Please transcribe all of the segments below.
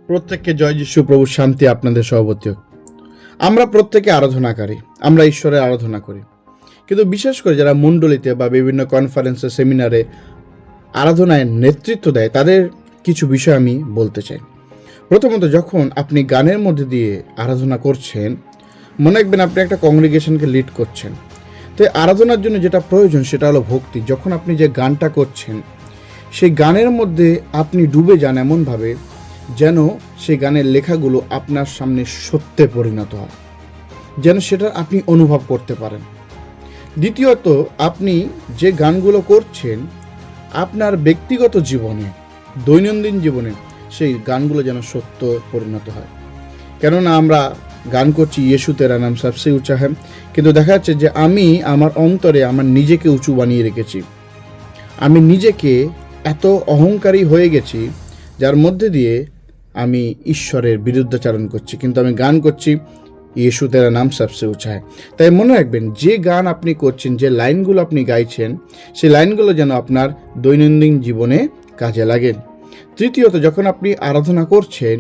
প্রত্যেককে জয় যিশু, প্রভু শান্তি আপনাদের সভাপতি হোক। আমরা প্রত্যেকে আরাধনাকারী, আমরা ঈশ্বরের আরাধনা করি। কিন্তু বিশেষ করে যারা মণ্ডলীতে বা বিভিন্ন কনফারেন্সে, সেমিনারে আরাধনায় নেতৃত্ব দেয়, তাদের কিছু বিষয় আমি বলতে চাই। প্রথমত, যখন আপনি গানের মধ্যে দিয়ে আরাধনা করছেন, মনে রাখবেন আপনি একটা কংগ্রিগেশনকে লিড করছেন। তো আরাধনার জন্য যেটা প্রয়োজন সেটা হলো ভক্তি। যখন আপনি যে গানটা করছেন, সেই গানের মধ্যে আপনি ডুবে যান এমনভাবে যেন সেই গানের লেখাগুলো আপনার সামনে সত্যে পরিণত হয়, যেন সেটা আপনি অনুভব করতে পারেন। দ্বিতীয়ত, আপনি যে গানগুলো করছেন আপনার ব্যক্তিগত জীবনে, দৈনন্দিন জীবনে সেই গানগুলো যেন সত্য পরিণত হয়। কেননা আমরা গান করছি ইয়েশু তেরা নাম সবসে উঁচা হ্যাঁ, কিন্তু দেখা যাচ্ছে যে আমি আমার অন্তরে আমার নিজেকে উঁচু বানিয়ে রেখেছি। আমি নিজেকে এত অহংকারী হয়ে গেছি যার মধ্যে দিয়ে আমি ঈশ্বরের বিরুদ্ধাচারণ করছি, কিন্তু আমি গান করছি ইয়েশু তেরা নাম সবসে উঁচা হ্যাঁ। তাই মনে রাখবেন, যে গান আপনি করছেন, যে লাইনগুলো আপনি গাইছেন, সেই লাইনগুলো যেন আপনার দৈনন্দিন জীবনে কাজে লাগে। তৃতীয়ত, যখন আপনি আরাধনা করছেন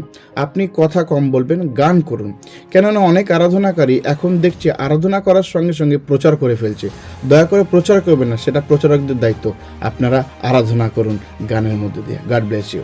আপনি কথা কম বলবেন, গান করুন। কেননা অনেক আরাধনাকারী এখন দেখছি আরাধনা করার সঙ্গে সঙ্গে প্রচার করে ফেলছে। দয়া করে প্রচার করবেন না, সেটা প্রচারকদের দায়িত্ব। আপনারা আরাধনা করুন গানের মধ্যে দিয়ে। God bless you.